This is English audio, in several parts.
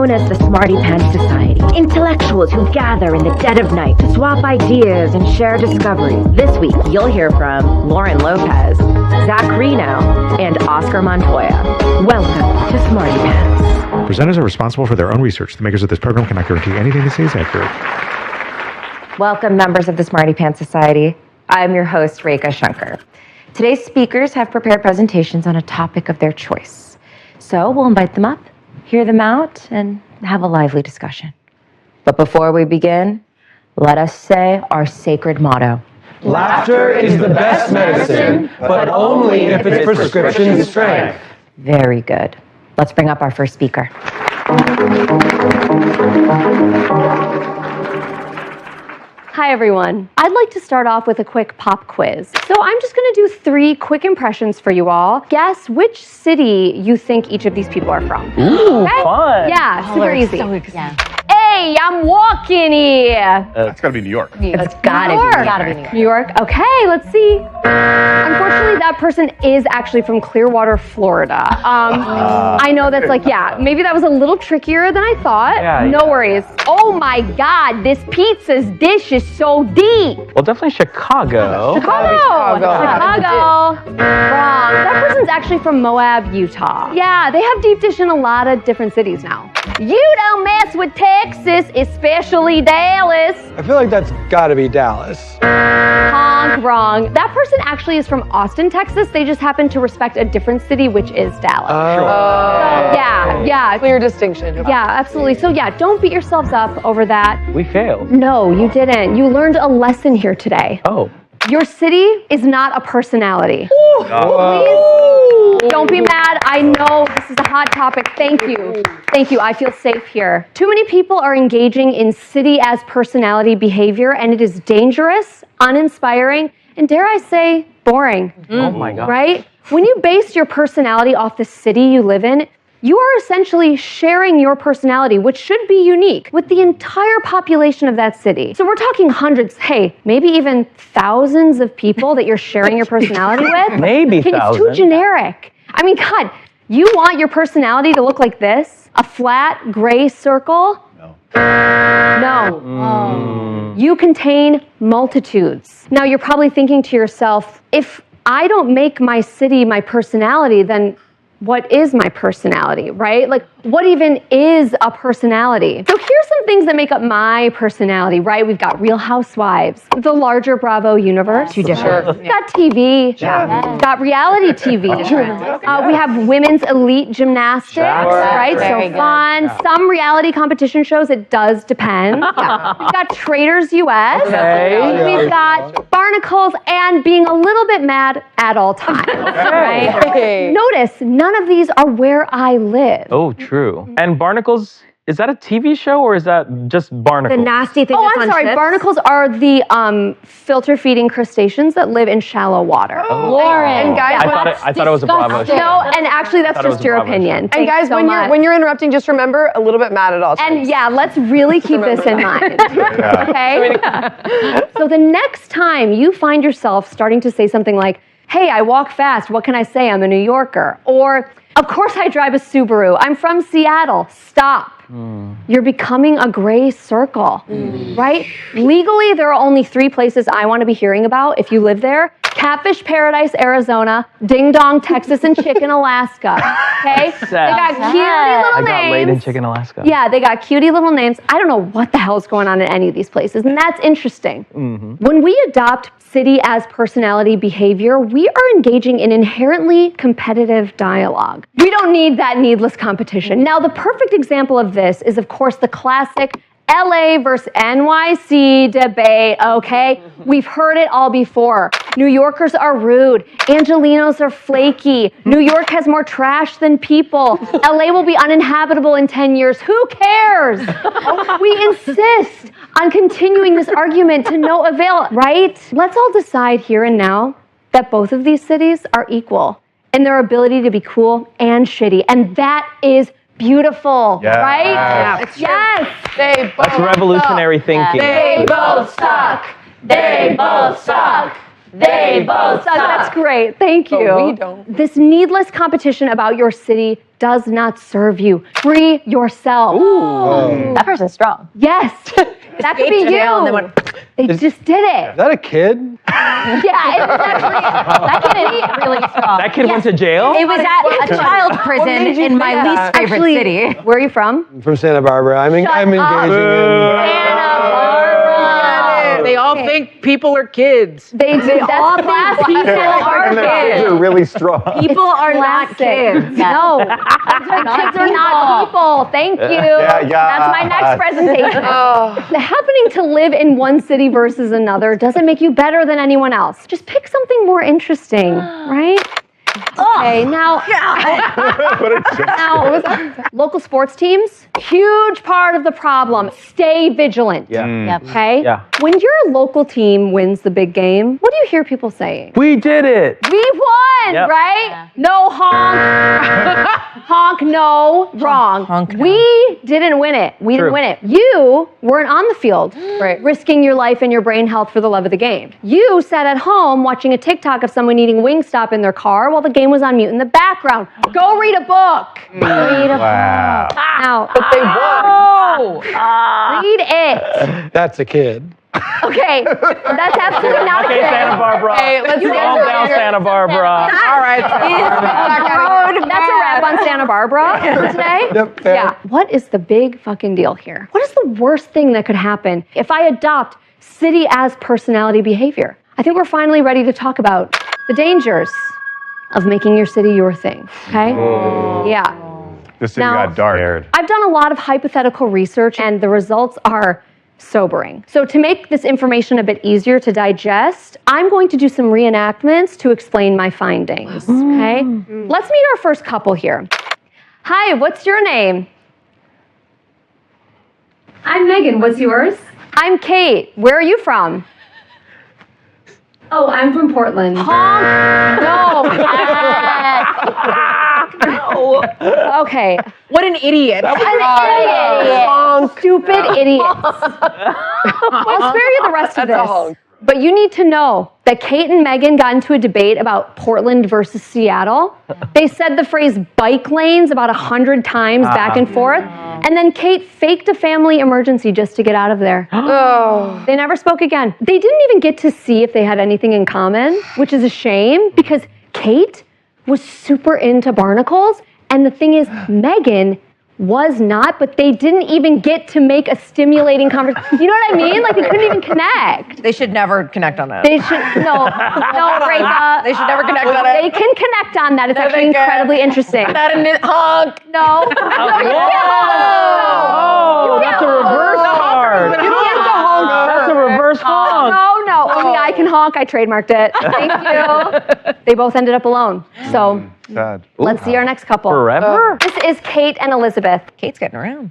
known as the Smartypants Society. Intellectuals who gather in the dead of night to swap ideas and share discoveries. This week, you'll hear from Lauren Lopez, Zach Reno, and Oscar Montoya. Welcome to Smartypants. Presenters are responsible for their own research. The makers of this program cannot guarantee anything they say is accurate. Welcome, members of the Smartypants Society. I'm your host, Rekha Shankar. Today's speakers have prepared presentations on a topic of their choice. So we'll invite them up, hear them out, and have a lively discussion. But before we begin, let us say our sacred motto. Laughter is the best medicine, but only if it's prescription strength. Very good. Let's bring up our first speaker. Hi, everyone. I'd like to start off with a quick pop quiz. So I'm just going to do 3 quick impressions for you all. Guess which city you think each of these people are from. Ooh, okay? Fun. Yeah, super easy. So exciting. Hey, I'm walking here. It's gotta be New York. It's gotta be New York. New York. Okay, let's see. Unfortunately, that person is actually from Clearwater, Florida. I know that's maybe that was a little trickier than I thought. No worries. Oh my God, this pizza's dish is so deep. Well, definitely Chicago. Chicago. Wrong. That person's actually from Moab, Utah. Yeah, they have deep dish in a lot of different cities now. You don't mess with Texas, especially Dallas. I feel like that's gotta be Dallas. Honk, wrong. That person actually is from Austin, Texas. They just happen to respect a different city, which is Dallas. So, yeah. Clear distinction. Yeah, absolutely. So yeah, don't beat yourselves up over that. We failed. No, you didn't. You learned a lesson here today. Oh. Your city is not a personality. Please don't be mad. I know this is a hot topic. Thank you. Thank you. I feel safe here. Too many people are engaging in city as personality behavior, and it is dangerous, uninspiring, and dare I say, boring. Oh my God. Right? When you base your personality off the city you live in, you are essentially sharing your personality, which should be unique, with the entire population of that city. So we're talking hundreds, maybe even thousands of people that you're sharing your personality with. Maybe Okay, thousands. it's too generic. I mean, God, you want your personality to look like this? A flat gray circle? No. You contain multitudes. Now you're probably thinking to yourself, if I don't make my city my personality, then what is my personality, right? Like, what even is a personality? So here's some things that make up my personality, right? We've got Real Housewives, the larger Bravo universe. Too different. We've got TV. We've got reality TV. We have women's elite gymnastics, right? Very So fun. Some reality competition shows, it does depend. We've got Traders US. We've got Barnacles and being a little bit mad at all times, right? Notice, none of these are where I live. Oh, true. And Barnacles, is that a TV show or is that just Barnacles? The nasty thing Oh, that's I'm on sorry. ships? Barnacles are the filter-feeding crustaceans that live in shallow water. Lauren. And guys, I thought it was a Bravo show. No, and actually, that's thought it was just a your Bravo opinion. show. and Thanks guys, so when much. you're interrupting, just remember a little bit mad at all times. And yeah, let's really keep this in mind. Okay? So the next time you find yourself starting to say something like, hey, I walk fast, what can I say? I'm a New Yorker. Or, of course I drive a Subaru. I'm from Seattle. Stop. You're becoming a gray circle, right? Legally, there are only 3 places I want to be hearing about if you live there. Catfish Paradise, Arizona, Ding Dong, Texas, and Chicken, Alaska. Okay? They got cutie little I got laid in names. Chicken, Alaska. Yeah, they got cutie little names. I don't know what the hell is going on in any of these places, and that's interesting. When we adopt city as personality behavior, we are engaging in inherently competitive dialogue. We don't need that needless competition. Now, the perfect example of this is, of course, the classic LA versus NYC debate, okay? We've heard it all before. New Yorkers are rude. Angelenos are flaky. New York has more trash than people. LA will be uninhabitable in 10 years. Who cares? We insist on continuing this argument to no avail, right? Let's all decide here and now that both of these cities are equal in their ability to be cool and shitty. And that is beautiful, right? Yes. That's revolutionary thinking. They both suck. They both suck. They both suck. That's great. Thank you. But we don't. This needless competition about your city does not serve you. Free yourself. That person's strong. Yes. That could be jail and they you. went- They just did it. Is that a kid? Yeah, it was actually, That kid is really strong. That kid went to jail? It was at a child prison made you in my think least that? favorite actually, city. where are you from? From Santa Barbara. I'm engaging in. Santa Barbara. They all think people are kids. They do. That's classic. People are And their kids kids. are really strong. People are not Classic. kids. No, kids are not people. Thank you. Yeah. That's my next presentation. Happening to live in one city versus another doesn't make you better than anyone else. Just pick something more interesting, right? Okay, now local sports teams, huge part of the problem. Stay vigilant. Okay? Yeah. When your local team wins the big game, what do you hear people saying? We did it. We won, Yep. right? No honk. Honk, no, wrong. honk, no. We didn't win it. We True. didn't win it. You weren't on the field, risking your life and your brain health for the love of the game. You sat at home watching a TikTok of someone eating Wingstop in their car while the game was on mute in the background. Go read a book. Read a Wow. book. Now, But they won. read it. That's a kid. Okay, that's absolutely not Okay, a kid. Santa Barbara. Hey, let's get Calm to down, it. Santa Barbara. All right. That's a wrap on Santa Barbara for today. Yep, fair. Yeah. What is the big fucking deal here? What is the worst thing that could happen if I adopt city as personality behavior? I think we're finally ready to talk about the dangers of making your city your thing. Okay? Yeah. This city Now- got dark. I've done a lot of hypothetical research and the results are sobering. So to make this information a bit easier to digest, I'm going to do some reenactments to explain my findings, okay? Let's meet our first couple here. Hi, what's your name? I'm Megan, what's yours? I'm Kate, where are you from? Oh, I'm from Portland. Honk! No! Okay. What an idiot. An idiot. Stupid idiots. I'll spare you the rest of That's a this. honk. But you need to know that Kate and Megan got into a debate about Portland versus Seattle. They said the phrase bike lanes about 100 times back and forth. And then Kate faked a family emergency just to get out of there. Oh. They never spoke again. They didn't even get to see if they had anything in common, which is a shame because Kate was super into barnacles. And the thing is, Megan was not, but they didn't even get to make a stimulating conversation. You know what I mean? Like they couldn't even connect. They should never connect on that. They should, no, Reka. They should never connect on it. They can connect on that. It's actually they can. incredibly interesting. That a honk. No. No, you Oh, that's a reverse card. can't honk. That's a reverse honk. No, only I can honk. I trademarked it. Thank you. They both ended up alone. So Sad. let's see our next couple. Forever? This is Kate and Elizabeth. Kate's getting around.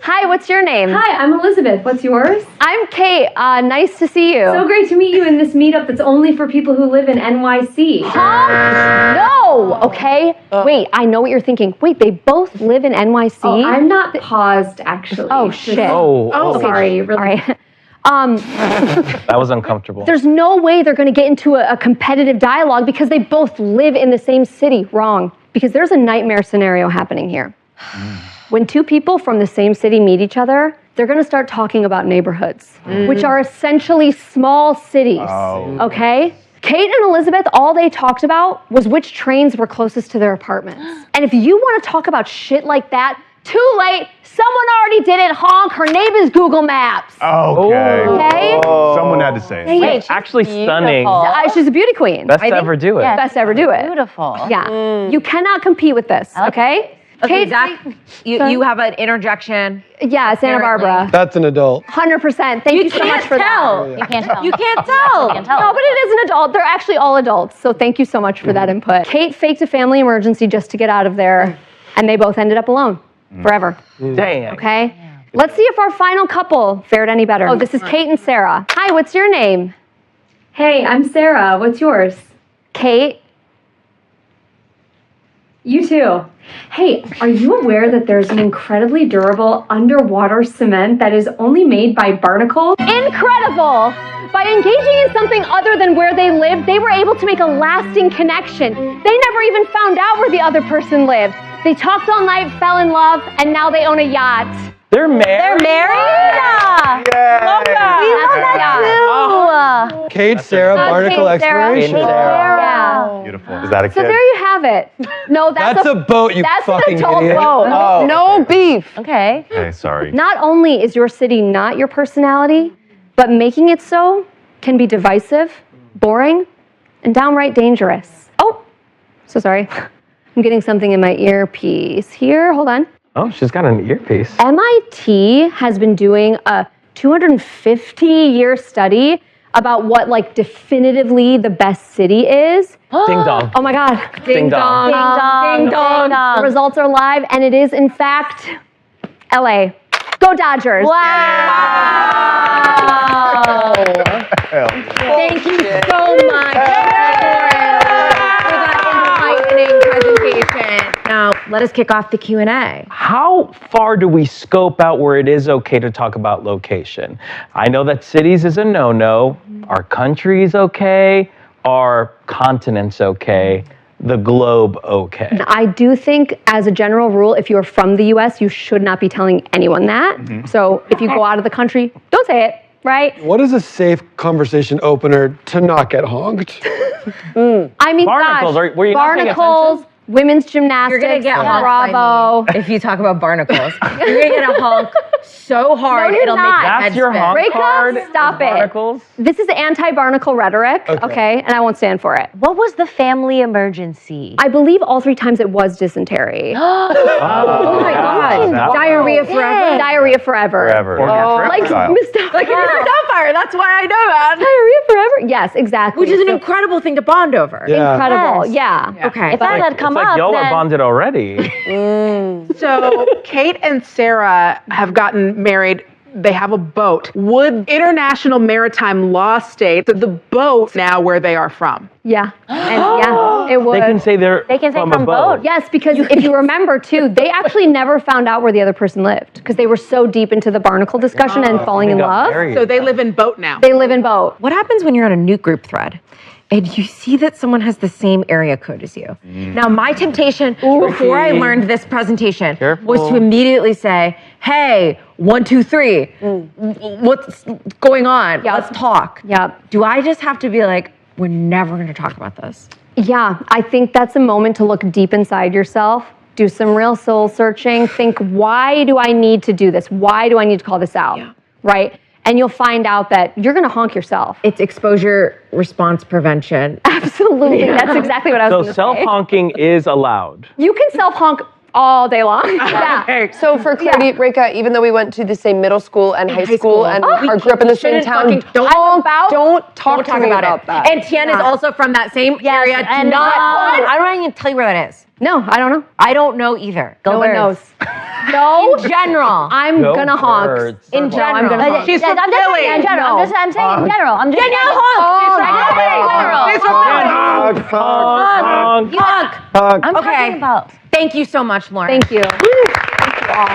Hi, what's your name? Hi, I'm Elizabeth. What's yours? I'm Kate. Nice to see you. So great to meet you in this meetup that's only for people who live in NYC. Honk? No. Okay. Wait, I know what you're thinking. Wait, they both live in NYC? Oh, I'm not paused, actually. Oh, Just- shit. Oh, Sorry. Really. All right. that was uncomfortable. There's no way they're going to get into a competitive dialogue because they both live in the same city. Wrong. Because there's a nightmare scenario happening here. When two people from the same city meet each other, they're going to start talking about neighborhoods, which are essentially small cities. Oh. Okay? Kate and Elizabeth, all they talked about was which trains were closest to their apartments. And if you want to talk about shit like that, too late. Someone already did it. Honk. Her name is Google Maps. Okay. Okay? Someone had to say it. Wait, Actually stunning. she's a beauty queen. Best to ever do it. Best to ever do it. Beautiful. Yeah. You cannot compete with this, okay? Okay, Kate, Zach, you have an interjection. yeah, Santa Barbara. That's an adult. 100%. Thank you so much for that. You can't tell. You can't tell. No, but it is an adult. They're actually all adults. So thank you so much for that input. Kate faked a family emergency just to get out of there, and they both ended up alone forever. Dang. Okay? Let's see if our final couple fared any better. Oh, this is Kate and Sarah. Hi, what's your name? Hey, I'm Sarah. What's yours? Kate. You too. Hey, are you aware that there's an incredibly durable underwater cement that is only made by barnacles? Incredible! By engaging in something other than where they lived, they were able to make a lasting connection. They never even found out where the other person lived. They talked all night, fell in love, and now they own a yacht. They're married. They're married? Love that. We love that too. Kate, Sarah, Barnacle Kate, Sarah. Exploration. Yeah. Beautiful. Is that a So kid? there you have it. No, That's a boat, you that's fucking an adult idiot. boat. Oh. No beef. Okay. Okay, sorry. Not only is your city not your personality, but making it so can be divisive, boring, and downright dangerous. Oh, so sorry. I'm getting something in my earpiece here. Hold on. Oh, she's got an earpiece. MIT has been doing a 250-year study about what definitively the best city is. Ding dong. Oh my God. Ding dong. Ding dong. Ding dong. Ding dong. The results are live, and it is, in fact, LA. Go Dodgers. Wow. Thank you so much, for that enlightening presentation. Now, let us kick off the Q&A. How far do we scope out where it is okay to talk about location? I know that cities is a no-no. Are countries okay? Are continents okay? The globe okay? I do think, as a general rule, if you're from the US, you should not be telling anyone that. So if you go out of the country, don't say it, right? What is a safe conversation opener to not get honked? I mean, Barnacles, gosh, were you not paying barnacles, women's gymnastics, You're gonna get honked Bravo. by me if you talk about barnacles. You're gonna get a honk so hard No, you're it'll not. make your head That's your spin. honk Reka, card? stop it. Barnacles? This is anti-barnacle rhetoric, okay? And I won't stand for it. What was the family emergency? I believe all 3 times it was dysentery. Oh my God. That- Diarrhea forever. Diarrhea forever. Forever. Like Style. Mr. Like Mr. Doubtfire, that's why I know that. Diarrhea forever? Yes, exactly. Which is an So incredible thing to bond over. Yeah. incredible. Yes. Yeah. Okay. If that had come it's like up, y'all are then bonded already. So Kate and Sarah have gotten married. They have a boat. Would international maritime law state that the boat now where they are from? Yeah. And yeah, it would. They can say they're They can say from from a boat. boat. Yes, because if you remember too, they actually never found out where the other person lived because they were so deep into the barnacle discussion and falling in They got love. married. So they live in boat now. They live in boat. What happens when you're on a nuke group thread and you see that someone has the same area code as you? Now, my temptation before I learned this presentation was to immediately say, hey, 1, 2, 3, what's going on? Yep. Let's talk. Yep. Do I just have to be like, we're never going to talk about this? Yeah, I think that's a moment to look deep inside yourself, do some real soul searching, think, why do I need to do this? Why do I need to call this out? Right? And you'll find out that you're going to honk yourself. It's exposure response prevention. Absolutely. That's exactly what I was So going to say. self-honking is allowed. You can self-honk all day long. Yeah. Okay. So for clarity, Reka, even though we went to the same middle school and high high school school. and Oh, or grew up in the same shouldn't town, fucking- don't don't talk to me about that. And Tien is also from that same area. Do and not. I don't even tell you where that is. No, I don't know. I don't know either. Go No one Birds. knows. No. In general. I'm Go gonna honk. Birds. In No, general. I'm gonna honk. She's Yeah, from I'm just Philly. saying in general. I'm saying in general. I'm just saying She's from Philly. Honk. Honk. I'm Okay. talking about. Thank you so much, Lauren. Thank you. Thank you all.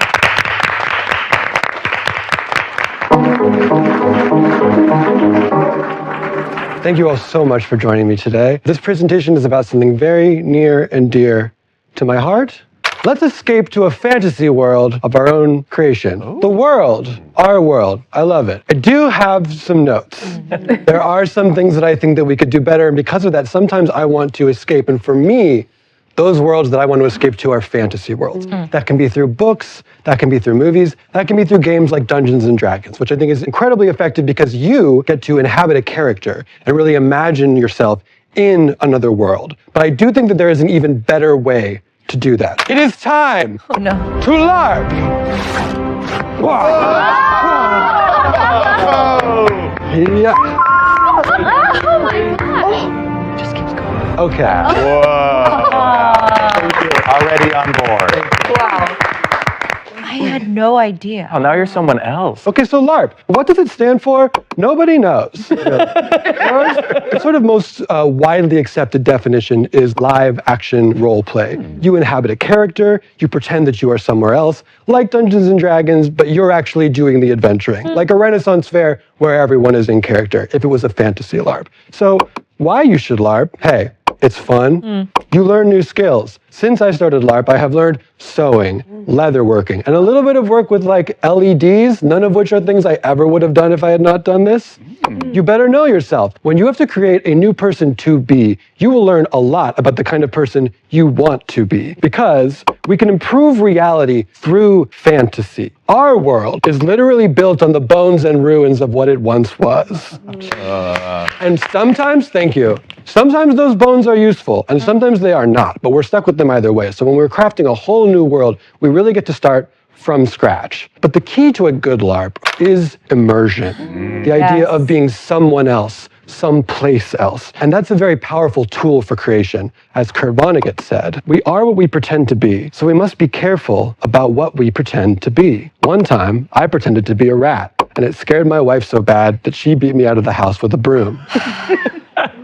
Thank you all so much for joining me today. This presentation is about something very near and dear to my heart. Let's escape to a fantasy world of our own creation. The world, our world. I love it. I do have some notes. There are some things that I think that we could do better, and because of that, sometimes I want to escape. And for me, those worlds that I want to escape to are fantasy worlds. That can be through books, that can be through movies, that can be through games like Dungeons and Dragons, which I think is incredibly effective because you get to inhabit a character and really imagine yourself in another world. But I do think that there is an even better way to do that. It is time to LARP! Wow. Yeah. Oh my God. Just keeps going. Okay. Whoa. Already on board. Wow. I had no idea. Oh, now you're someone else. Okay, so LARP, what does it stand for? Nobody knows. The sort of most widely accepted definition is live action role play. You inhabit a character, you pretend that you are somewhere else, like Dungeons and Dragons, but you're actually doing the adventuring. Like a Renaissance fair where everyone is in character, if it was a fantasy LARP. So why you should LARP? Hey, it's fun. You learn new skills. Since I started LARP, I have learned sewing, leatherworking, and a little bit of work with like LEDs, none of which are things I ever would have done if I had not done this. You better know yourself. When you have to create a new person to be, you will learn a lot about the kind of person you want to be, because we can improve reality through fantasy. Our world is literally built on the bones and ruins of what it once was. And sometimes, thank you, sometimes those bones are useful, and sometimes they are not, but we're stuck with them either way. So when we're crafting a whole new world, we really get to start from scratch. But the key to a good LARP is immersion. The idea of being someone else, someplace else. And that's a very powerful tool for creation. As Kurt Vonnegut said, we are what we pretend to be, so we must be careful about what we pretend to be. One time, I pretended to be a rat, and it scared my wife so bad that she beat me out of the house with a broom.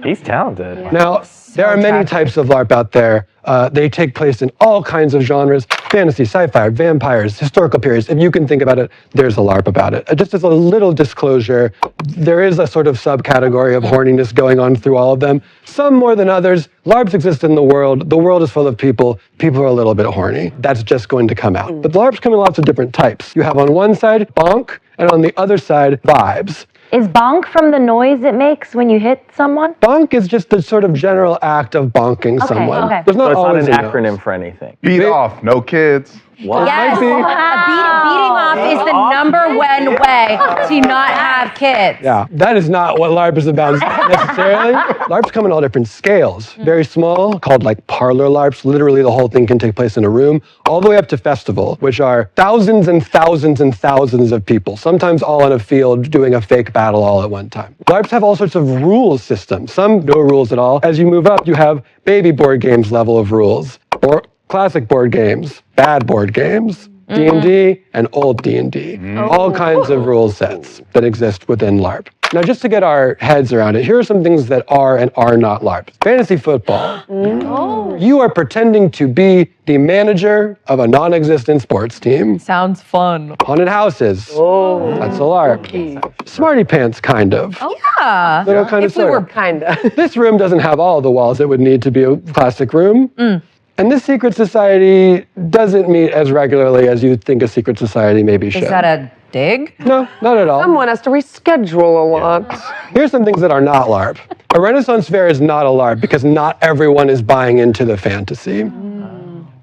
He's talented. Now, there are many types of LARP out there. They take place in all kinds of genres: fantasy, sci-fi, vampires, historical periods. If you can think about it, there's a LARP about it. Just as a little disclosure, there is a sort of subcategory of horniness going on through all of them. Some more than others. LARPs exist in the world. The world is full of people. People are a little bit horny. That's just going to come out. But LARPs come in lots of different types. You have on one side, bonk, and on the other side, vibes. Is bonk from the noise it makes when you hit someone? Bonk is just the sort of general act of bonking someone. Okay. There's not So it's not always an a noise. acronym for anything. Beat off, no kids. What? Yes, be. beating off is the number one way to not have kids. Yeah, that is not what LARP is about necessarily. LARPs come in all different scales. Very small, called like parlor LARPs. Literally the whole thing can take place in a room, all the way up to festival, which are thousands and thousands and thousands of people, sometimes all on a field doing a fake battle all at one time. LARPs have all sorts of rules systems, some no rules at all. As you move up, you have baby board games level of rules, or classic board games, bad board games, D&D, and old D&D. All kinds of rule sets that exist within LARP. Now, just to get our heads around it, here are some things that are and are not LARP. Fantasy football. You are pretending to be the manager of a non-existent sports team. Sounds fun. Haunted houses. That's a LARP. Smartypants, kind of. Yeah. Little kind of If we sort were of. Kinda. This room doesn't have all the walls it would need to be a classic room. And this secret society doesn't meet as regularly as you'd think a secret society maybe should. Is that a dig? No, not at all. Someone has to reschedule a lot. Here's some things that are not LARP. A Renaissance fair is not a LARP because not everyone is buying into the fantasy.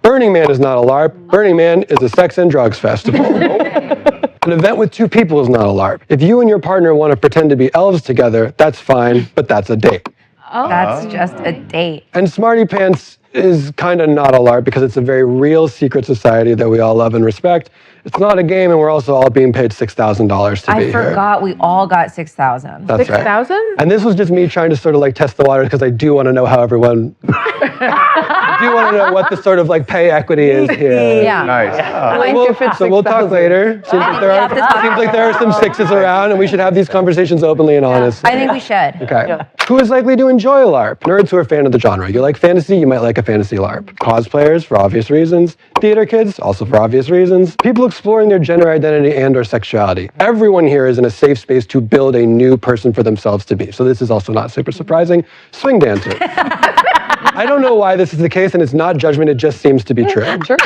Burning Man is not a LARP. Burning Man is a sex and drugs festival. An event with two people is not a LARP. If you and your partner want to pretend to be elves together, that's fine, but that's a date. That's just a date. And Smartypants is kind of not a LARP because it's a very real secret society that we all love and respect. It's not a game, and we're also all being paid $6,000 to be I here. forgot we all got 6,000. That's right. 6,000? And this was just me trying to sort of like test the waters because I do want to know how everyone. I do want to know what the sort of like pay equity is here. Yeah. Nice. So we'll talk later. Seems like there are some sixes around, and we should have these conversations openly and honestly. I think we should. Okay. Who is likely to enjoy a LARP? Nerds who are a fan of the genre. You like fantasy, you might like a fantasy LARP. Cosplayers, for obvious reasons. Theater kids, also for obvious reasons. People exploring their gender identity and or sexuality. Everyone here is in a safe space to build a new person for themselves to be. So this is also not super surprising. Swing dancers. I don't know why this is the case, and it's not judgment, it just seems to be true. Sure.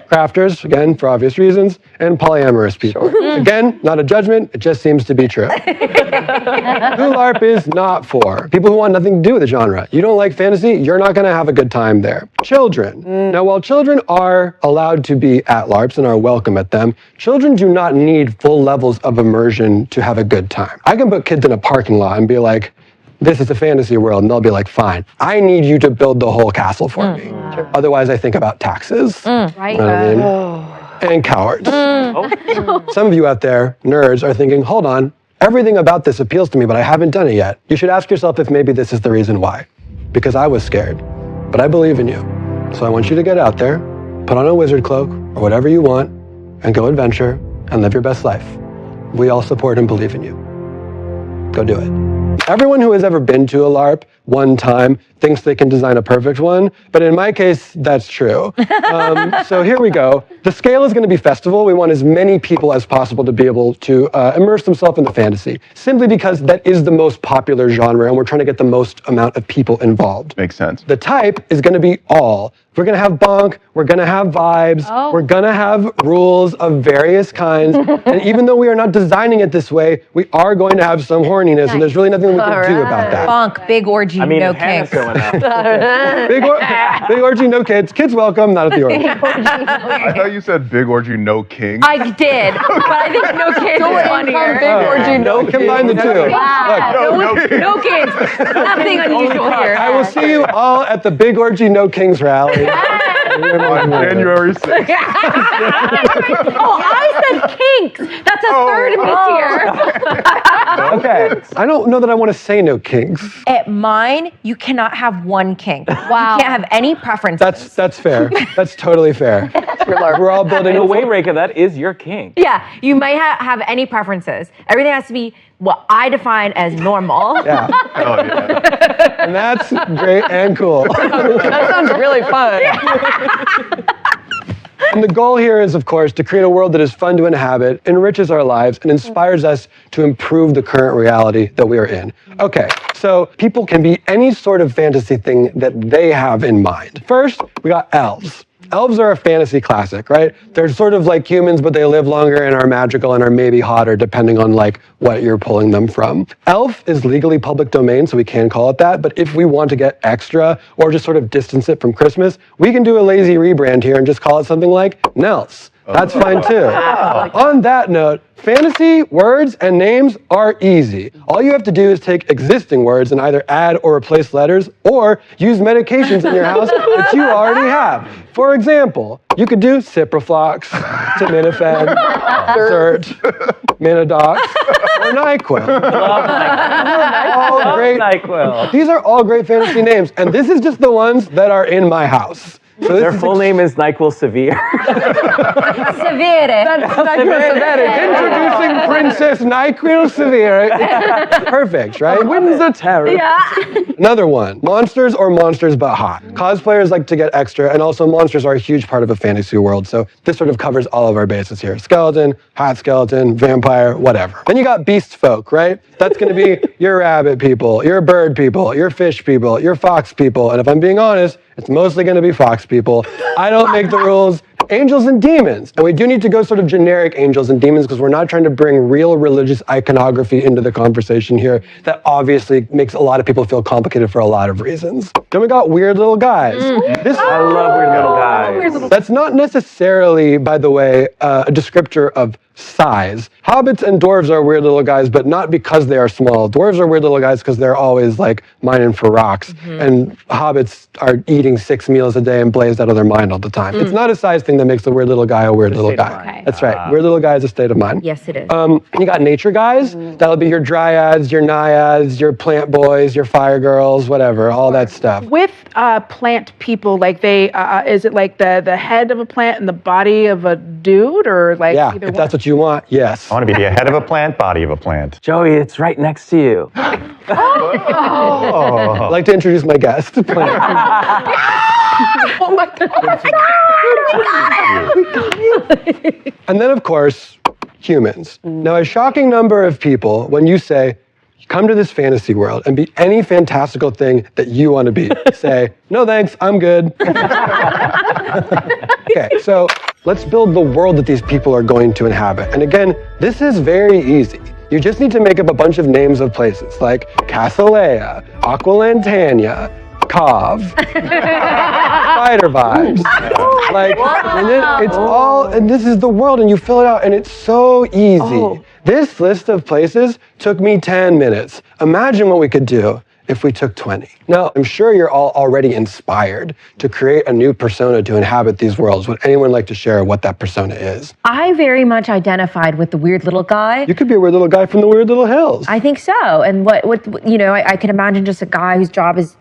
Crafters, again, for obvious reasons, and polyamorous people. Again, not a judgment, it just seems to be true. Who LARP is not for? People who want nothing to do with the genre. You don't like fantasy, you're not gonna have a good time there. Children. Now, while children are allowed to be at LARPs and are welcome at them, children do not need full levels of immersion to have a good time. I can put kids in a parking lot and be like, this is a fantasy world, and they'll be like, fine, I need you to build the whole castle for me. Otherwise, I think about taxes. Right. You know what I mean? And cowards. Some of you out there, nerds, are thinking, hold on, everything about this appeals to me, but I haven't done it yet. You should ask yourself if maybe this is the reason why. Because I was scared, but I believe in you. So I want you to get out there, put on a wizard cloak, or whatever you want, and go adventure and live your best life. We all support and believe in you. Go do it. Everyone who has ever been to a LARP one time thinks they can design a perfect one, but in my case, that's true. So here we go. The scale is going to be festival. We want as many people as possible to be able to immerse themselves in the fantasy, simply because that is the most popular genre, and we're trying to get the most amount of people involved. Makes sense. The type is going to be all. We're going to have bonk, we're going to have vibes, we're going to have rules of various kinds, and even though we are not designing it this way, we are going to have some horniness, and there's really nothing we can do about that. Bonk, big orgy, no kinks. Big orgy, no kids. Kids welcome, not at the orgy. I thought you said big orgy, no king. I did, but I think no kids is funnier. Big orgy, no Combine the two. Wow. No kids. Nothing unusual here. I will see you all at the Big Orgy No Kings rally. On January 6th. Oh, I said kinks. That's a third of this year. Okay. I don't know that I want to say no kinks. At mine, you cannot have one kink. Wow. You can't have any preferences. That's fair. That's totally fair. We're all building. In a way, Reka, that is your king. Yeah, you might have any preferences. Everything has to be what I define as normal. Yeah. Oh, yeah. And that's great and cool. That sounds really fun. And the goal here is, of course, to create a world that is fun to inhabit, enriches our lives, and inspires us to improve the current reality that we are in. Okay, so people can be any sort of fantasy thing that they have in mind. First, we got elves. Elves are a fantasy classic, right? They're sort of like humans, but they live longer and are magical and are maybe hotter, depending on like what you're pulling them from. Elf is legally public domain, so we can call it that. But if we want to get extra or just sort of distance it from Christmas, we can do a lazy rebrand here and just call it something like Nels. That's fine too. On that note, fantasy words and names are easy. All you have to do is take existing words and either add or replace letters or use medications in your house that you already have. For example, you could do Ciproflox, Taminofen, Zert, Minodox, or NyQuil. All great. NyQuil. These are all great fantasy names, and this is just the ones that are in my house. So Their full name is NyQuil Severe. Severe. Introducing Princess NyQuil Severe. Perfect, right? Windsor Terrace. Yeah. Another one. Monsters or monsters but hot. Cosplayers like to get extra, and also monsters are a huge part of a fantasy world, so this sort of covers all of our bases here. Skeleton, hot skeleton, vampire, whatever. Then you got beast folk, right? That's going to be your rabbit people, your bird people, your fish people, your fox people, and if I'm being honest, it's mostly going to be fox people. I don't make the rules. Angels and demons. And we do need to go sort of generic angels and demons because we're not trying to bring real religious iconography into the conversation here. That obviously makes a lot of people feel complicated for a lot of reasons. Then we got weird little guys. I love weird little guys. That's not necessarily, by the way, a descriptor of size. Hobbits and dwarves are weird little guys, but not because they are small. Dwarves are weird little guys because they're always like mining for rocks. And hobbits are eating 6 meals a day and blazed out of their mind all the time. It's not a size thing that makes a weird little guy a weird little guy. Okay. That's right. Weird little guy is a state of mind. Yes, it is. You got nature guys. That'll be your dryads, your naiads, your plant boys, your fire girls, whatever, all that stuff. With plant people, like they, is it like the head of a plant and the body of a dude, or like Yeah, either if one? that's what you want, yes. I want to be the head of a plant, body of a plant. Joey, it's right next to you. I'd like to introduce my guest. Plant. Oh my God. And then, of course, humans. Now, a shocking number of people, when you say, come to this fantasy world and be any fantastical thing that you want to be, say, no thanks, I'm good. Okay, so let's build the world that these people are going to inhabit. And again, this is very easy. You just need to make up a bunch of names of places like Castlea, Aqualantania, Cov, Spider Vibes. Like, and then it's all, and this is the world, and you fill it out, and it's so easy. This list of places took me 10 minutes. Imagine what we could do if we took 20. Now, I'm sure you're all already inspired to create a new persona to inhabit these worlds. Would anyone like to share what that persona is? I very much identified with the weird little guy. You could be a weird little guy from the Weird Little Hills. I think so. And what you know, I can imagine just a guy whose job is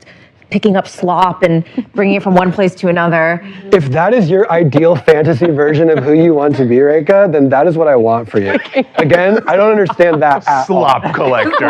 picking up slop and bringing it from one place to another. If that is your ideal fantasy version of who you want to be, Reika, then that is what I want for you. Again, I don't understand that at Slop all. collector.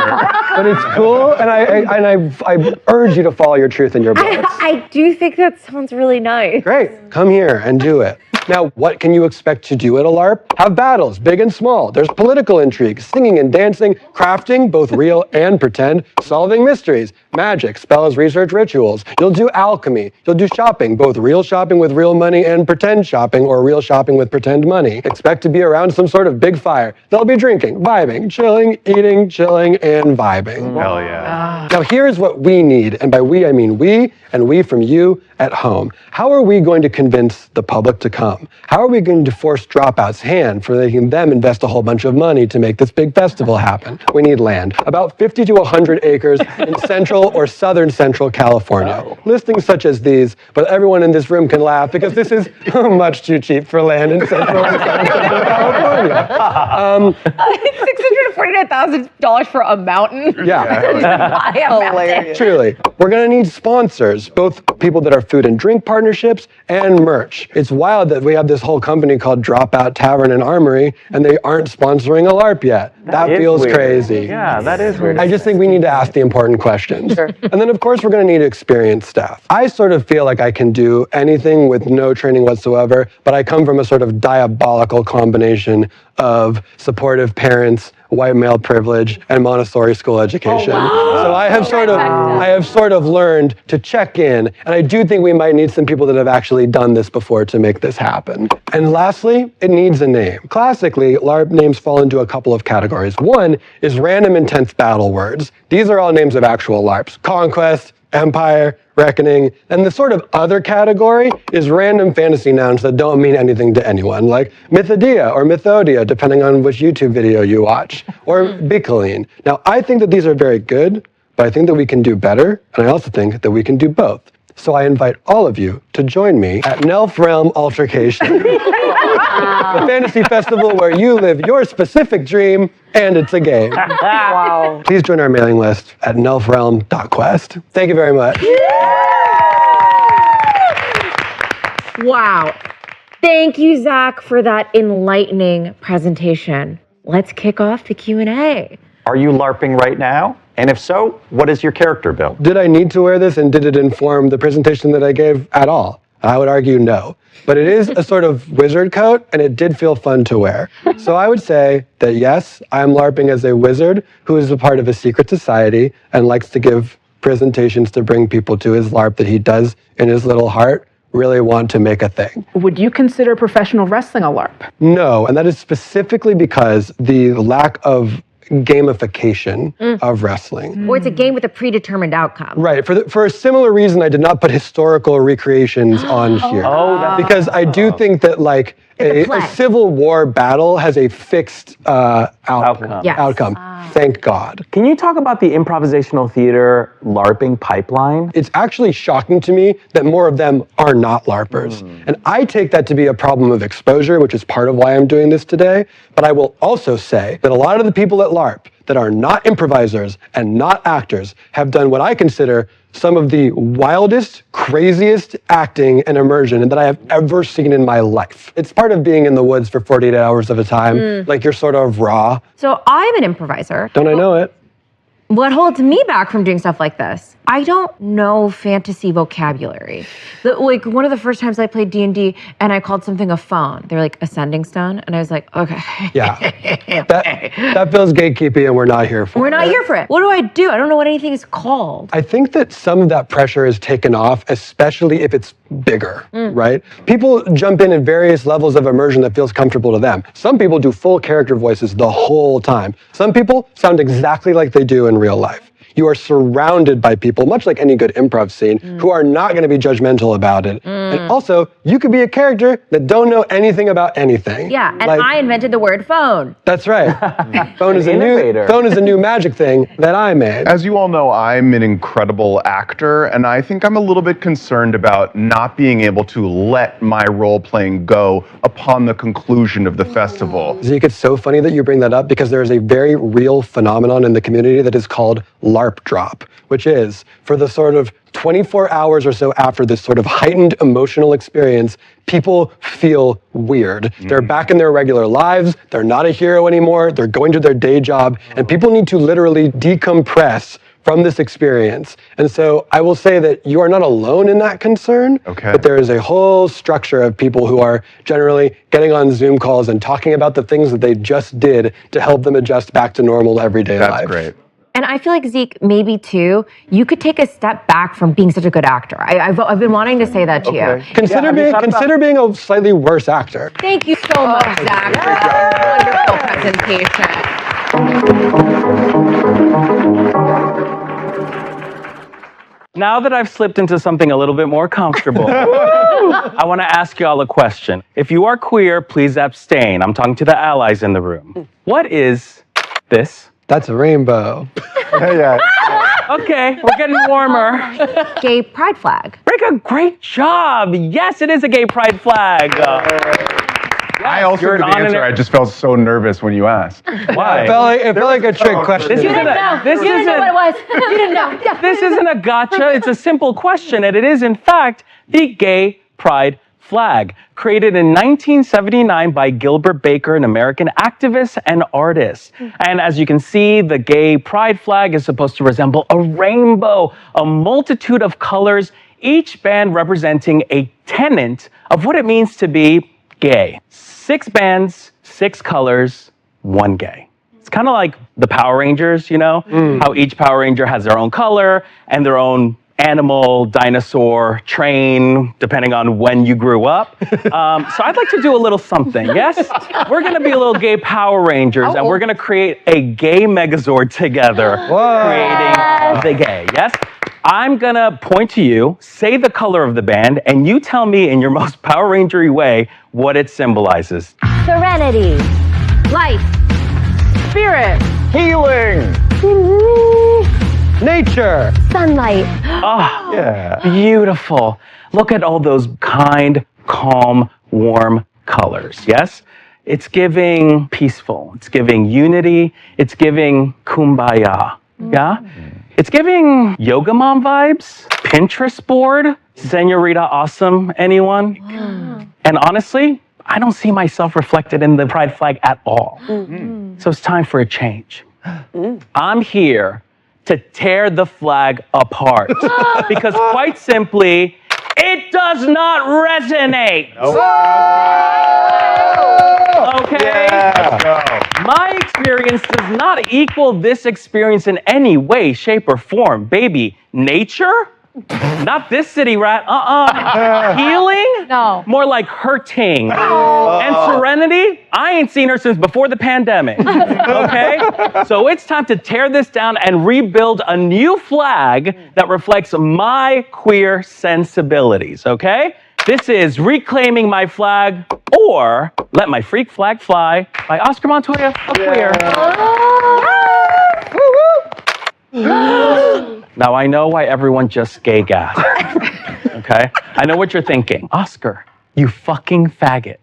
But it's cool, and I urge you to follow your truth in your bullets. I do think that sounds really nice. Great, come here and do it. Now, what can you expect to do at a LARP? Have battles, big and small. There's political intrigue, singing and dancing, crafting, both real and pretend, solving mysteries, magic, spells, research, rituals. You'll do alchemy. You'll do shopping, both real shopping with real money and pretend shopping, or real shopping with pretend money. Expect to be around some sort of big fire. They'll be drinking, vibing, chilling, eating, chilling, and vibing. Hell yeah. Now, here's what we need, and by we, I mean we, and we from you at home. How are we going to convince the public to come? How are we going to force dropouts' hand for making them invest a whole bunch of money to make this big festival happen? We need land, about 50 to 100 acres in central or southern central California. Listings such as these, but everyone in this room can laugh because this is much too cheap for land in central and southern central California. $649,000 for a mountain? Yeah. Hilarious. Truly. We're going to need sponsors, both people that are food and drink partnerships and merch. It's wild that we have this whole company called Dropout Tavern and Armory, and they aren't sponsoring a LARP yet. That feels weird. crazy. Yeah, that is weird. I just think we need to ask the important questions. Sure. And then, of course, we're going to need experienced staff. I sort of feel like I can do anything with no training whatsoever, but I come from a sort of diabolical combination of supportive parents, white male privilege, and Montessori school education. So I have sort of learned to check in, and I do think we might need some people that have actually done this before to make this happen. And lastly, it needs a name. Classically, LARP names fall into a couple of categories. One is random intense battle words. These are all names of actual LARPs. Conquest, Empire, Reckoning, and the sort of other category is random fantasy nouns that don't mean anything to anyone, like Mythodia or Mythodia, depending on which YouTube video you watch, or Bicoline. Now, I think that these are very good, but I think that we can do better, and I also think that we can do both. So I invite all of you to join me at Nelf Realm Altercation, the fantasy festival where you live your specific dream, and it's a game. Wow. Please join our mailing list at nelfrealm.quest. Thank you very much. Wow. Thank you, Zach, for that enlightening presentation. Let's kick off the Q&A. Are you LARPing right now? And if so, what is your character build? Did I need to wear this, and did it inform the presentation that I gave at all? I would argue no. But it is a sort of wizard coat, and it did feel fun to wear. So I would say that yes, I am LARPing as a wizard who is a part of a secret society and likes to give presentations to bring people to his LARP that he does in his little heart really want to make a thing. Would you consider professional wrestling a LARP? No, and that is specifically because the lack of gamification of wrestling. Or it's a game with a predetermined outcome. Right. For a similar reason, I did not put historical recreations on here. Because I do think that like a Civil War battle has a fixed outcome. Yes. Thank God. Can you talk about the improvisational theater LARPing pipeline? It's actually shocking to me that more of them are not LARPers. And I take that to be a problem of exposure, which is part of why I'm doing this today. But I will also say that a lot of the people at LARP that are not improvisers and not actors have done what I consider some of the wildest, craziest acting and immersion that I have ever seen in my life. It's part of being in the woods for 48 hours at a time. Like you're sort of raw. So I'm an improviser. Don't I know it? What holds me back from doing stuff like this? I don't know fantasy vocabulary. Like one of the first times I played D&D and I called something a phone. They're like ascending stone. And I was like, okay. Yeah. That feels gatekeepy and we're not here for it. We're not here for it. What do I do? I don't know what anything is called. I think that some of that pressure is taken off, especially if it's bigger, right? People jump in at various levels of immersion that feels comfortable to them. Some people do full character voices the whole time. Some people sound exactly like they do in real life. You are surrounded by people, much like any good improv scene, who are not going to be judgmental about it. And also, you could be a character that don't know anything about anything. Yeah, and I invented the word phone. That's right. Phone is a new magic thing that I made. As you all know, I'm an incredible actor, and I think I'm a little bit concerned about not being able to let my role-playing go upon the conclusion of the festival. Zeke, it's so funny that you bring that up because there is a very real phenomenon in the community that is called LARP drop, which is for the sort of 24 hours or so after this sort of heightened emotional experience, people feel weird. They're back in their regular lives. They're not a hero anymore. They're going to their day job. And people need to literally decompress from this experience. And so I will say that you are not alone in that concern, but there is a whole structure of people who are generally getting on Zoom calls and talking about the things that they just did to help them adjust back to normal everyday life. That's great. And I feel like, Zeke, maybe too, you could take a step back from being such a good actor. I've been wanting to say that to you. Consider being a slightly worse actor. Thank you so much, Zach, for that wonderful presentation. Now that I've slipped into something a little bit more comfortable, I want to ask y'all a question. If you are queer, please abstain. I'm talking to the allies in the room. What is this? That's a rainbow. Okay, we're getting warmer. Gay pride flag. Rika, great job. Yes, it is a gay pride flag. I also knew the answer. I just felt so nervous when you asked. Why? It felt like a trick question. This You didn't know what it was. You didn't know. Yeah. This isn't a gotcha. It's a simple question, and it is, in fact, the gay pride flag, created in 1979 by Gilbert Baker, an American activist and artist. And as you can see, the gay pride flag is supposed to resemble a rainbow, a multitude of colors, each band representing a tenet of what it means to be gay. 6 bands, 6 colors, 1 gay. It's kind of like the Power Rangers, you know, how each Power Ranger has their own color and their own animal, dinosaur, train, depending on when you grew up. So I'd like to do a little something, yes? We're gonna be a little gay Power Rangers, and we're gonna create a gay Megazord together, creating the gay, yes? I'm gonna point to you, say the color of the band, and you tell me in your most Power Ranger-y way what it symbolizes. Serenity. Life. Spirit. Healing. Nature. Sunlight. Oh, beautiful. Look at all those kind, calm, warm colors, yes? It's giving peaceful. It's giving unity. It's giving kumbaya, yeah? It's giving yoga mom vibes, Pinterest board, Senorita Awesome, anyone? And honestly, I don't see myself reflected in the pride flag at all. So it's time for a change. I'm here to tear the flag apart. Because quite simply, it does not resonate. Okay? My experience does not equal this experience in any way, shape, or form. Baby, nature? Not this city rat. Healing? No. More like hurting. And serenity? I ain't seen her since before the pandemic. Okay? So it's time to tear this down and rebuild a new flag that reflects my queer sensibilities. Okay? This is Reclaiming My Flag or Let My Freak Flag Fly by Oscar Montoya, a queer. Now, I know why everyone just gay gasped, okay? I know what you're thinking. Oscar, you fucking faggot.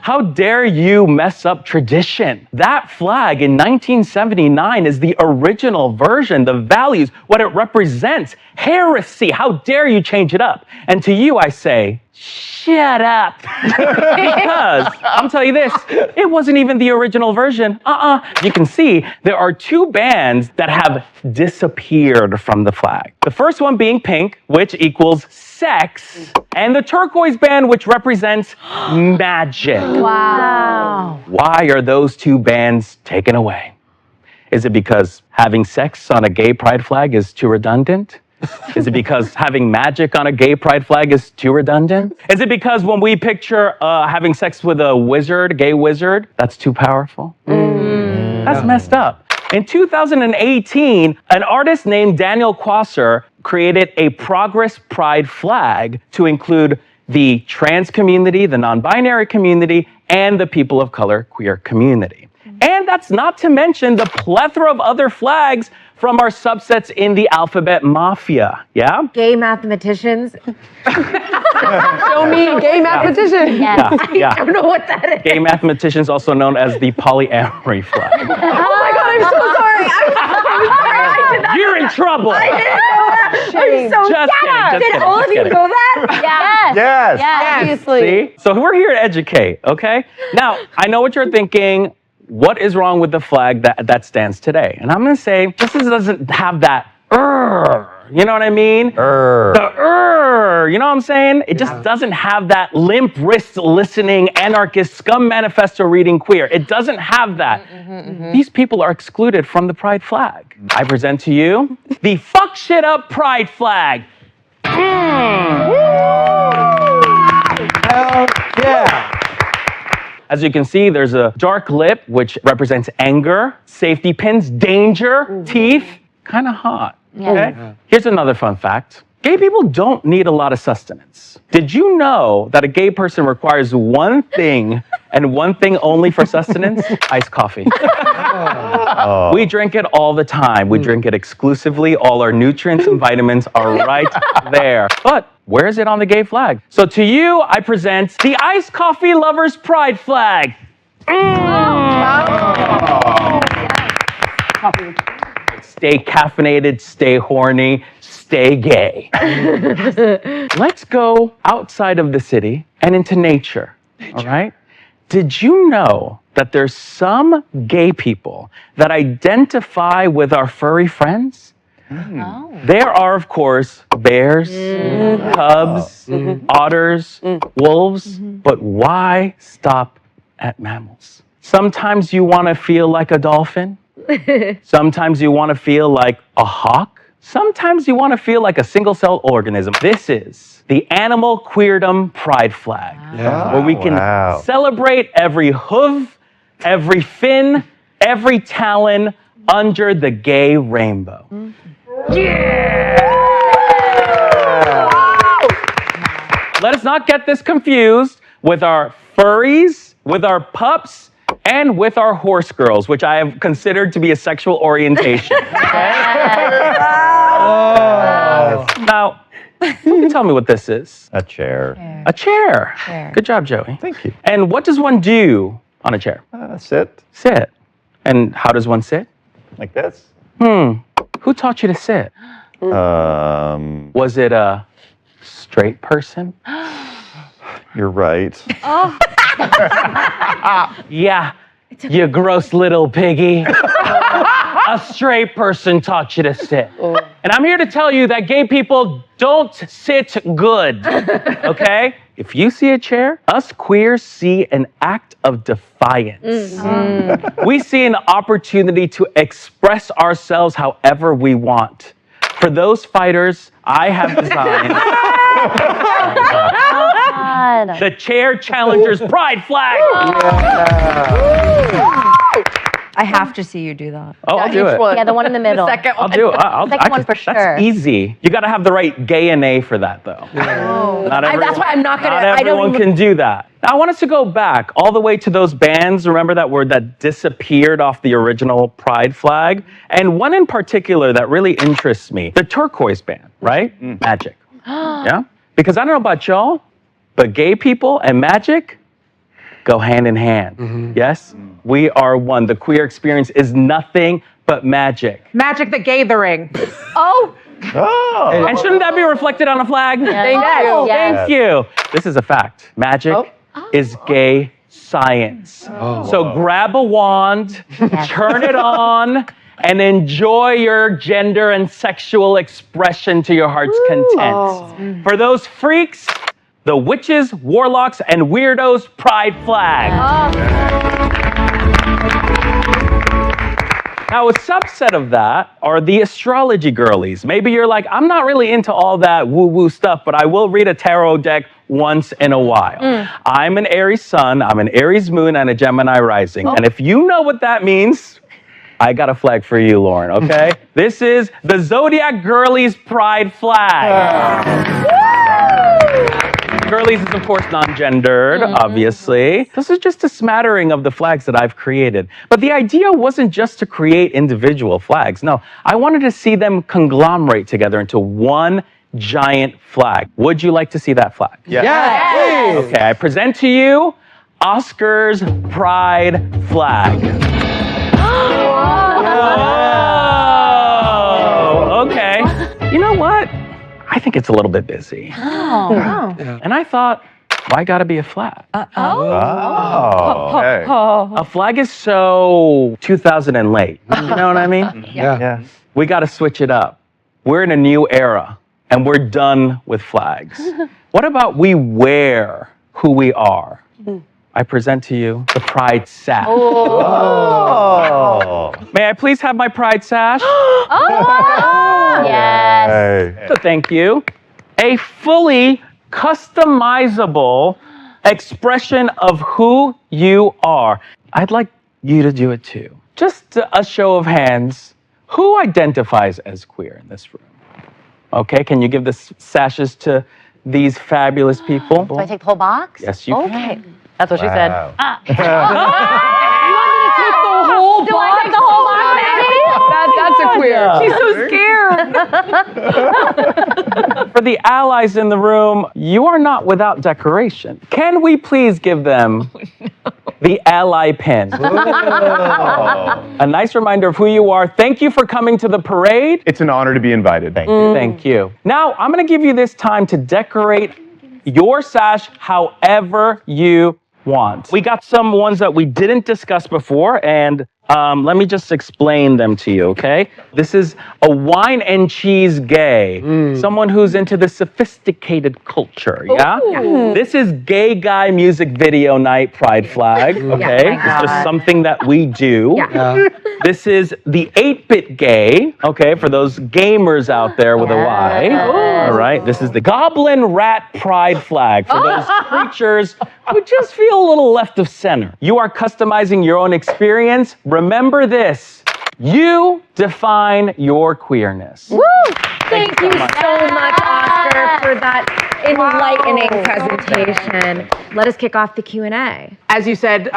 How dare you mess up tradition? That flag in 1979 is the original version, the values, what it represents. Heresy, how dare you change it up? And to you, I say, shut up. Because, I'll tell you this, it wasn't even the original version. You can see there are 2 bands that have disappeared from the flag. The first one being pink, which equals sex, and the turquoise band, which represents magic. Wow. Why are those 2 bands taken away? Is it because having sex on a gay pride flag is too redundant? Is it because having magic on a gay pride flag is too redundant? Is it because when we picture having sex with a wizard, gay wizard, that's too powerful? That's messed up. In 2018, an artist named Daniel Quasser created a Progress Pride flag to include the trans community, the non-binary community, and the people of color queer community. And that's not to mention the plethora of other flags from our subsets in the alphabet mafia, yeah? Gay mathematicians. Show me gay mathematician. Yeah. I don't know what that is. Gay mathematicians, also known as the polyamory flag. Oh my God, I'm so sorry. I'm sorry. I did You're in trouble. I didn't know that. I'm so Just kidding. Did all of you know that? Yes. Obviously. See? So we're here to educate, okay? Now, I know what you're thinking. What is wrong with the flag that stands today? And I'm going to say, this doesn't have that you know what I mean? The you know what I'm saying? It just doesn't have that limp wrist listening, anarchist, scum manifesto reading queer. It doesn't have that. These people are excluded from the pride flag. I present to you the fuck shit up pride flag. Hell yeah. As you can see, there's a dark lip, which represents anger, safety pins, danger, teeth, kind of hot. Okay? Here's another fun fact. Gay people don't need a lot of sustenance. Did you know that a gay person requires one thing and one thing only for sustenance? Iced coffee. We drink it all the time. We drink it exclusively. All our nutrients and vitamins are right there. But where is it on the gay flag? So to you, I present the iced coffee lovers pride flag. Stay caffeinated, stay horny, stay gay. Let's go outside of the city and into nature. All right? Did you know that there's some gay people that identify with our furry friends? There are, of course, bears, cubs, otters, wolves, but why stop at mammals? Sometimes you want to feel like a dolphin. Sometimes you want to feel like a hawk. Sometimes you want to feel like a single-cell organism. This is the Animal Queerdom Pride Flag, where we can celebrate every hoof, every fin, every talon under the gay rainbow. Let us not get this confused with our furries, with our pups, and with our horse girls, which I have considered to be a sexual orientation. Now, who can tell me what this is? A chair. A chair. Good job, Joey. Thank you. And what does one do on a chair? Sit. Sit. And how does one sit? Like this. Who taught you to sit? Was it a straight person? You're right. Yeah, you gross little piggy. A straight person taught you to sit. And I'm here to tell you that gay people don't sit good, okay? If you see a chair, us queers see an act of defiance. We see an opportunity to express ourselves however we want. For those fighters, I have designed the Chair Challengers Pride Flag. I have to see you do that. Oh, I'll do it. Yeah, the one in the middle. The second I'll do it. Second one for sure. That's easy. You got to have the right gay NA for that, though. Not that's why I'm not gonna. Not everyone can do that. Now, I want us to go back all the way to those bands. Remember that disappeared off the original Pride flag, and one in particular that really interests me: the Turquoise Band, right? Magic. Yeah. Because I don't know about y'all, but gay people and magic go hand in hand. Yes? We are one. The queer experience is nothing but magic. Magic the Gathering. And shouldn't that be reflected on a flag? Thank you. This is a fact. Magic is gay science. So grab a wand, turn it on, and enjoy your gender and sexual expression to your heart's content. For those freaks, the witches, warlocks, and weirdos pride flag. Now, a subset of that are the astrology girlies. Maybe you're like, I'm not really into all that woo-woo stuff, but I will read a tarot deck once in a while. I'm an Aries sun, I'm an Aries moon, and a Gemini rising. And if you know what that means, I got a flag for you, Lauren, okay? This is the Zodiac Girlies Pride Flag. Girlies is, of course, non-gendered, obviously. This is just a smattering of the flags that I've created. But the idea wasn't just to create individual flags. No, I wanted to see them conglomerate together into one giant flag. Would you like to see that flag? Yes. Okay, I present to you Oscar's Pride Flag. you know what? I think it's a little bit busy. Oh. And I thought, why gotta be a flag? Oh, okay. A flag is so 2000 and late. You know what I mean? Yeah. We gotta switch it up. We're in a new era, and we're done with flags. What about we wear who we are? I present to you the pride sash. Oh. May I please have my pride sash? Yes. Hey. So thank you. A fully customizable expression of who you are. I'd like you to do it too. Just a show of hands. Who identifies as queer in this room? Okay, can you give the sashes to these fabulous people? Do I take the whole box? Yes, you Okay. can. That's what she said. Wow. Do I take the whole box, Maddie? That's a queer. She's so scared. For the allies in the room, you are not without decoration. Can we please give them the ally pin? A nice reminder of who you are. Thank you for coming to the parade. It's an honor to be invited. Thank Thank you. Now, I'm going to give you this time to decorate your sash however you want. We got some ones that we didn't discuss before, and let me just explain them to you, okay? This is a wine and cheese gay, someone who's into the sophisticated culture, yeah? This is gay guy music video night pride flag, okay? It's just something that we do. Yeah. This is the 8-bit gay, okay, for those gamers out there with a Y. All right, this is the goblin rat pride flag for those creatures who just feel a little left of center. You are customizing your own experience. Remember this, you define your queerness. Woo! Thank you so much, Oscar, for that enlightening presentation. Let us kick off the Q&A. As you said,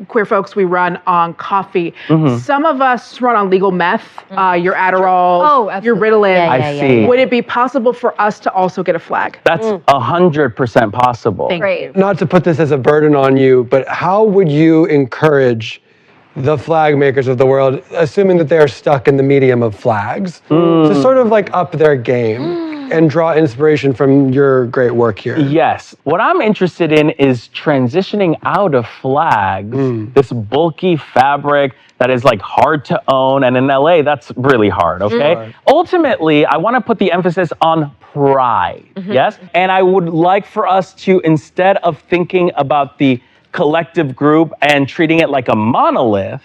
queer folks, we run on coffee. Some of us run on legal meth, your Adderall, your Ritalin. I see. Would it be possible for us to also get a flag? That's 100% possible. Great. Not to put this as a burden on you, but how would you encourage the flag makers of the world, assuming that they are stuck in the medium of flags, to sort of like up their game and draw inspiration from your great work here? Yes. What I'm interested in is transitioning out of flags, this bulky fabric that is like hard to own. And in LA, that's really hard, okay? Ultimately, I want to put the emphasis on pride, yes? And I would like for us to, instead of thinking about the collective group and treating it like a monolith,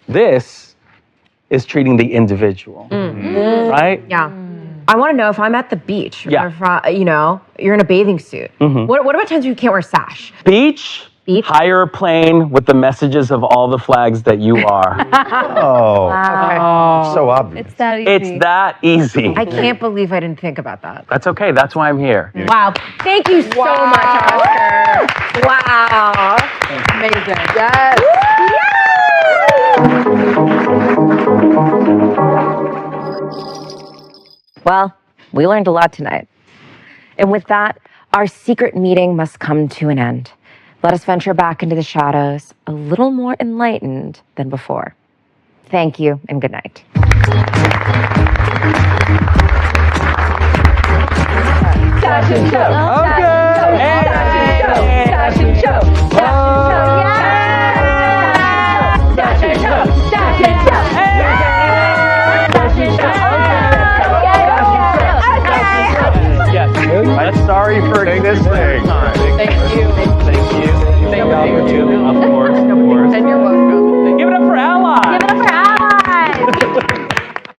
this is treating the individual, right? Yeah. I want to know if I'm at the beach, Yeah. or if, you're in a bathing suit. What about times you can't wear a sash? Beach, hire a plane with the messages of all the flags that you are. Oh, so obvious. It's that easy. It's that easy. I can't believe I didn't think about that. That's okay. That's why I'm here. Wow. Thank you so much, Oscar. Wow. Amazing. Yes. Well, we learned a lot tonight. And with that, our secret meeting must come to an end. Let us venture back into the shadows, a little more enlightened than before. Thank you and good night. Okay. Yes. Sorry for existing. Thank you. Thank you. Thank you. Of course. And you're welcome.